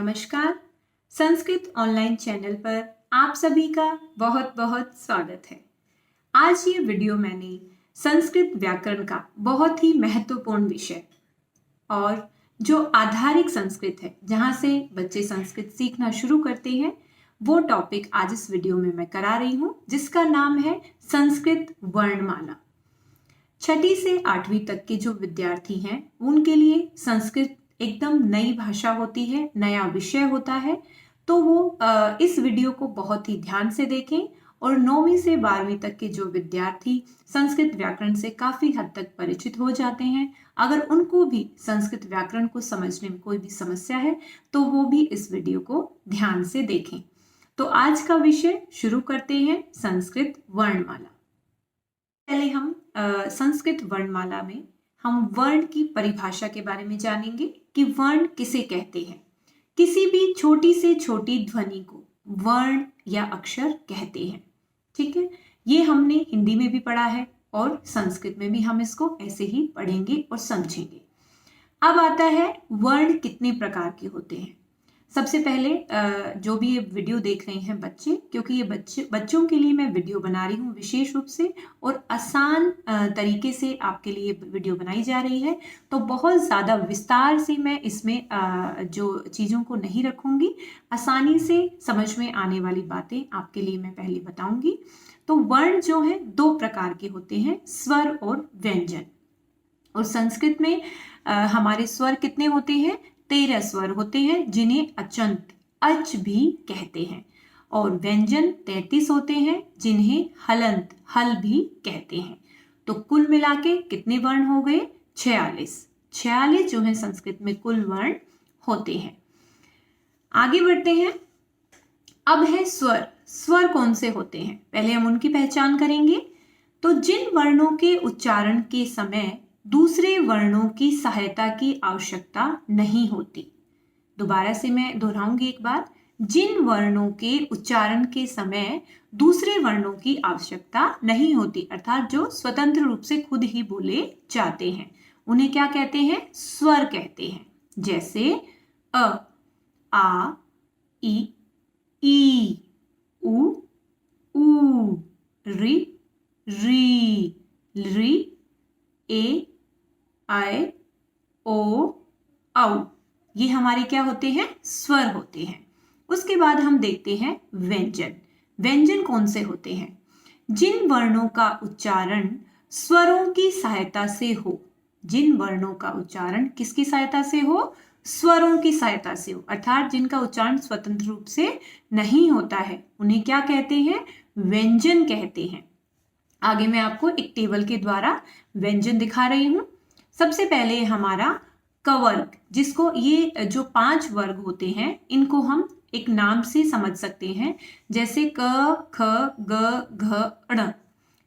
नमस्कार। Sanskrit online channel पर आप सभी का बहुत बहुत स्वागत है। आज ये वीडियो मैंने संस्कृत व्याकरण का बहुत ही महत्वपूर्ण विषय और जो आधारिक संस्कृत है, जहाँ से बच्चे संस्कृत सीखना शुरू करते हैं, वो टॉपिक आज इस वीडियो में मैं करा रही हूँ, जिसका नाम है संस्कृत वर्णमाला। छठी से 8वीं तक के जो विद्यार्थी हैं, उनके लिए संस्कृत एकदम नई भाषा होती है, नया विषय होता है। तो वो इस वीडियो को बहुत ही ध्यान से देखें और 9वीं से 12वीं तक के जो विद्यार्थी संस्कृत व्याकरण से काफी हद तक परिचित हो जाते हैं, अगर उनको भी संस्कृत व्याकरण को समझने में कोई भी समस्या है तो वो भी इस वीडियो को ध्यान से देखें। तो आज का विषय शुरू करते हैं, संस्कृत वर्णमाला। पहले हम संस्कृत वर्णमाला में हम वर्ण की परिभाषा के बारे में जानेंगे कि वर्ण किसे कहते हैं। किसी भी छोटी से छोटी ध्वनि को वर्ण या अक्षर कहते हैं। ठीक है, ये हमने हिंदी में भी पढ़ा है और संस्कृत में भी हम इसको ऐसे ही पढ़ेंगे और समझेंगे। अब आता है वर्ण कितने प्रकार के होते हैं। सबसे पहले जो भी ये वीडियो देख रहे हैं बच्चे, क्योंकि ये बच्चों के लिए मैं वीडियो बना रही हूँ विशेष रूप से और आसान तरीके से आपके लिए वीडियो बनाई जा रही है, तो बहुत ज़्यादा विस्तार से मैं इसमें जो चीज़ों को नहीं रखूँगी, आसानी से समझ में आने वाली बातें आपके लिए मैं पहले बताऊँगी। तो वर्ण जो है 2 प्रकार के होते हैं, स्वर और व्यंजन। और संस्कृत में हमारे स्वर कितने होते हैं? 13 स्वर होते हैं, जिन्हें अचंत अच भी कहते हैं। और व्यंजन 33 होते हैं, जिन्हें हलंत हल भी कहते हैं। तो कुल मिला के कितने वर्ण हो गए? 46 जो है संस्कृत में कुल वर्ण होते हैं। आगे बढ़ते हैं। अब है स्वर। स्वर कौन से होते हैं, पहले हम उनकी पहचान करेंगे। तो जिन वर्णों के उच्चारण के समय दूसरे वर्णों की सहायता की आवश्यकता नहीं होती। दोबारा से मैं दोहराऊंगी एक बार। जिन वर्णों के उच्चारण के समय दूसरे वर्णों की आवश्यकता नहीं होती, अर्थात जो स्वतंत्र रूप से खुद ही बोले जाते हैं, उन्हें क्या कहते हैं? स्वर कहते हैं। जैसे अ, आ, ई, उ, री, री, ए, आय, ओ, औ। ये हमारे क्या होते हैं? स्वर होते हैं। उसके बाद हम देखते हैं व्यंजन। व्यंजन कौन से होते हैं? जिन वर्णों का उच्चारण स्वरों की सहायता से हो। जिन वर्णों का उच्चारण किसकी सहायता से हो? स्वरों की सहायता से हो, अर्थात जिनका उच्चारण स्वतंत्र रूप से नहीं होता है, उन्हें क्या कहते हैं? व्यंजन कहते हैं। आगे मैं आपको एक टेबल के द्वारा व्यंजन दिखा रही हूं। सबसे पहले हमारा क वर्ग, जिसको ये जो 5 वर्ग होते हैं, इनको हम एक नाम से समझ सकते हैं, जैसे क, ख, ग, घ, ण।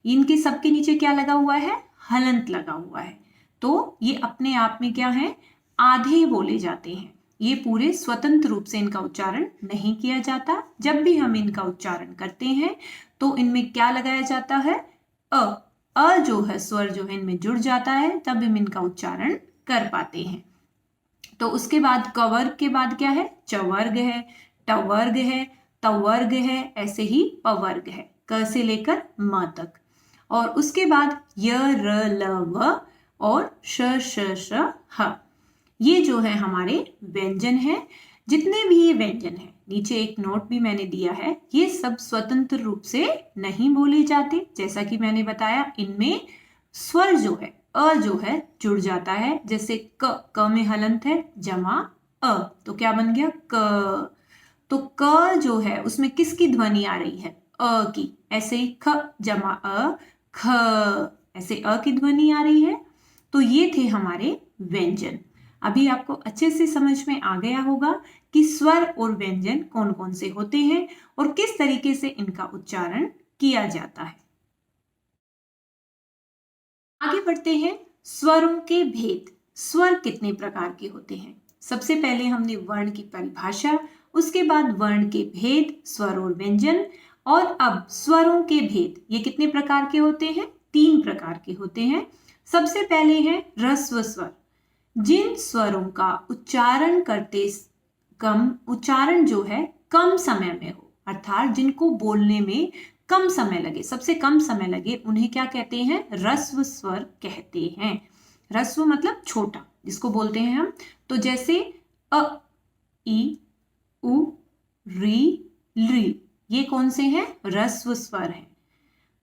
इनके सबके नीचे क्या लगा हुआ है? हलंत लगा हुआ है। तो ये अपने आप में क्या है? आधे बोले जाते हैं। ये पूरे स्वतंत्र रूप से इनका उच्चारण नहीं किया जाता। जब भी हम इनका उच्चारण करते हैं तो इनमें क्या लगाया जाता है? अ जो है स्वर जो है इनमें जुड़ जाता है, तब हम इनका उच्चारण कर पाते हैं। तो उसके बाद कवर्ग के बाद क्या है? चवर्ग है, टवर्ग है, तवर्ग है, ऐसे ही पवर्ग है, क से लेकर म तक। और उसके बाद य, र, ल, व और श, श, ह। ये जो है हमारे व्यंजन है। जितने भी ये व्यंजन है, नीचे एक नोट भी मैंने दिया है, ये सब स्वतंत्र रूप से नहीं बोले जाते। जैसा कि मैंने बताया, इनमें स्वर जो है अ जो है जुड़ जाता है। जैसे क में हलंत है, जमा अ, तो क्या बन गया? क। तो क जो है उसमें किसकी ध्वनि आ रही है? अ की। ऐसे ही ख जमा अ, ख, ऐसे अ की ध्वनि आ रही है। तो ये थे हमारे व्यंजन। अभी आपको अच्छे से समझ में आ गया होगा कि स्वर और व्यंजन कौन कौन से होते हैं और किस तरीके से इनका उच्चारण किया जाता है। आगे बढ़ते हैं। स्वरों के भेद। स्वर कितने प्रकार के होते हैं? सबसे पहले हमने वर्ण की परिभाषा, उसके बाद वर्ण के भेद, स्वर और व्यंजन, और अब स्वरों के भेद। ये कितने प्रकार के होते हैं? 3 प्रकार के होते हैं। सबसे पहले है ह्रस्व स्वर। जिन स्वरों का उच्चारण कम उच्चारण जो है कम समय में हो, अर्थात जिनको बोलने में कम समय लगे, सबसे कम समय लगे, उन्हें क्या कहते हैं? ह्रस्व स्वर कहते हैं। ह्रस्व मतलब छोटा, जिसको बोलते हैं हम, तो जैसे अ, ई, उ, री, ली, ये कौन से हैं? ह्रस्व स्वर हैं।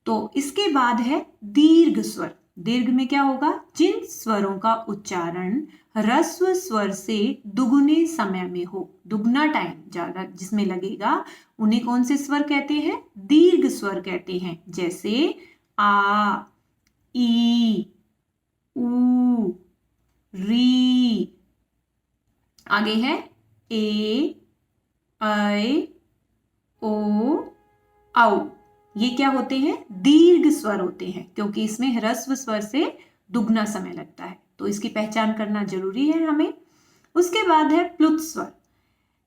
तो इसके बाद है दीर्घ स्वर। दीर्घ में क्या होगा? जिन स्वरों का उच्चारण ह्रस्व स्वर से दुगुने समय में हो, दुगना टाइम ज्यादा जिसमें लगेगा, उन्हें कौन से स्वर कहते हैं? दीर्घ स्वर कहते हैं। जैसे आ, ई, उ, री, आगे है ए, ऐ, ओ, औ। ये क्या होते हैं? दीर्घ स्वर होते हैं, क्योंकि इसमें ह्रस्व स्वर से दुगना समय लगता है, तो इसकी पहचान करना जरूरी है हमें। उसके बाद है प्लुत स्वर,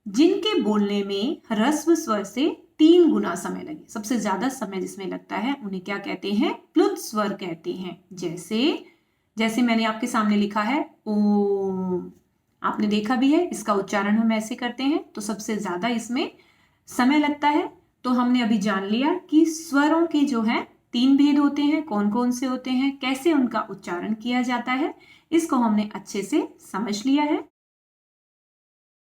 जिनके बोलने में ह्रस्व स्वर से 3 गुना समय लगे, सबसे ज्यादा समय जिसमें लगता है, उन्हें क्या कहते हैं? प्लुत स्वर कहते हैं। जैसे मैंने आपके सामने लिखा है ओम, आपने देखा भी है, इसका उच्चारण हम ऐसे करते हैं, तो सबसे ज्यादा इसमें समय लगता है। तो हमने अभी जान लिया कि स्वरों के जो है 3 भेद होते हैं, कौन कौन से होते हैं, कैसे उनका उच्चारण किया जाता है, इसको हमने अच्छे से समझ लिया है।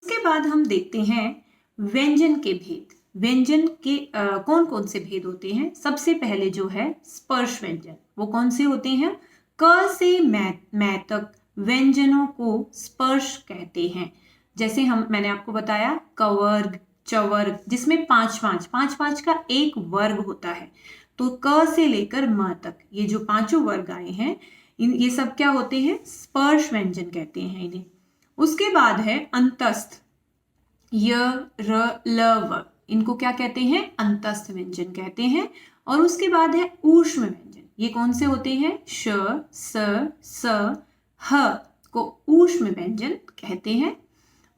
उसके बाद हम देखते हैं व्यंजन के भेद। व्यंजन के कौन कौन से भेद होते हैं? सबसे पहले जो है स्पर्श व्यंजन, वो कौन से होते हैं? क से मै तक व्यंजनों को स्पर्श कहते हैं। जैसे मैंने आपको बताया कवर्ग, चवर्ग, जिसमें 5 का एक वर्ग होता है। तो क से लेकर म तक ये जो 5 वर्ग आए हैं, ये सब क्या होते हैं? स्पर्श व्यंजन कहते हैं इन्हें। उसके बाद है अंतस्थ, य, र, ल, व, इनको क्या कहते हैं? अंतस्थ व्यंजन कहते हैं। और उसके बाद है ऊष्म व्यंजन, ये कौन से होते हैं? श, स, ह को ऊष्म व्यंजन कहते हैं।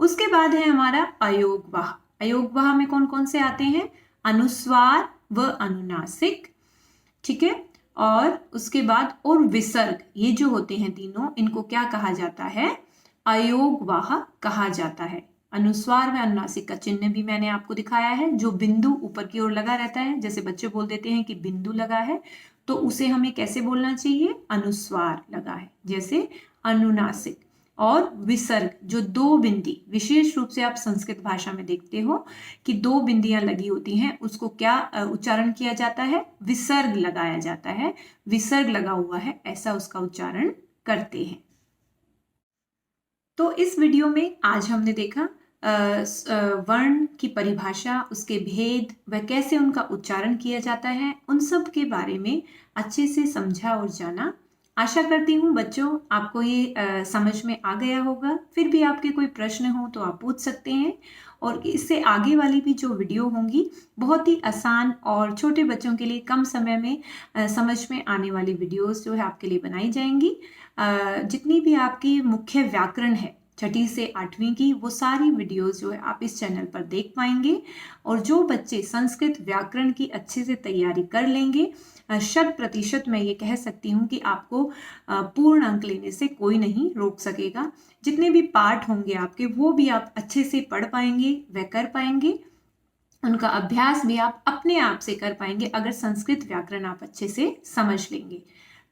उसके बाद है हमारा अयोगवाह। अयोगवाह में कौन कौन से आते हैं? अनुस्वार व अनुनासिक, ठीक है। और उसके बाद और विसर्ग, ये जो होते हैं तीनों, इनको क्या कहा जाता है? अयोगवाह कहा जाता है। अनुस्वार व अनुनासिक का चिन्ह भी मैंने आपको दिखाया है, जो बिंदु ऊपर की ओर लगा रहता है। जैसे बच्चे बोल देते हैं कि बिंदु लगा है, तो उसे हमें कैसे बोलना चाहिए? अनुस्वार लगा है। जैसे अनुनासिक। और विसर्ग, जो 2 बिंदी, विशेष रूप से आप संस्कृत भाषा में देखते हो कि 2 बिंदियां लगी होती हैं, उसको क्या उच्चारण किया जाता है? विसर्ग लगाया जाता है। विसर्ग लगा हुआ है, ऐसा उसका उच्चारण करते हैं। तो इस वीडियो में आज हमने देखा वर्ण की परिभाषा, उसके भेद व कैसे उनका उच्चारण किया जाता है, उन सब के बारे में अच्छे से समझा और जाना। आशा करती हूँ बच्चों आपको ये समझ में आ गया होगा। फिर भी आपके कोई प्रश्न हो तो आप पूछ सकते हैं। और इससे आगे वाली भी जो वीडियो होंगी, बहुत ही आसान और छोटे बच्चों के लिए कम समय में समझ में आने वाली वीडियोस जो है आपके लिए बनाई जाएंगी। जितनी भी आपकी मुख्य व्याकरण है 6ठी से 8वीं की, वो सारी वीडियोस जो है आप इस चैनल पर देख पाएंगे। और जो बच्चे संस्कृत व्याकरण की अच्छे से तैयारी कर लेंगे, 100% मैं ये कह सकती हूँ कि आपको पूर्ण अंक लेने से कोई नहीं रोक सकेगा। जितने भी पाठ होंगे आपके, वो भी आप अच्छे से पढ़ पाएंगे व कर पाएंगे। उनका अभ्यास भी आप अपने आप से कर पाएंगे अगर संस्कृत व्याकरण आप अच्छे से समझ लेंगे।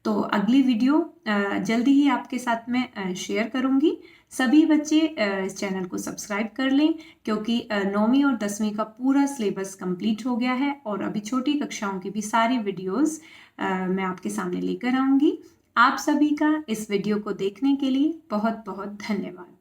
तो अगली वीडियो जल्दी ही आपके साथ में शेयर करूंगी। सभी बच्चे इस चैनल को सब्सक्राइब कर लें, क्योंकि 9वीं और 10वीं का पूरा सिलेबस कंप्लीट हो गया है और अभी छोटी कक्षाओं की भी सारी वीडियोस मैं आपके सामने लेकर आऊंगी। आप सभी का इस वीडियो को देखने के लिए बहुत बहुत धन्यवाद।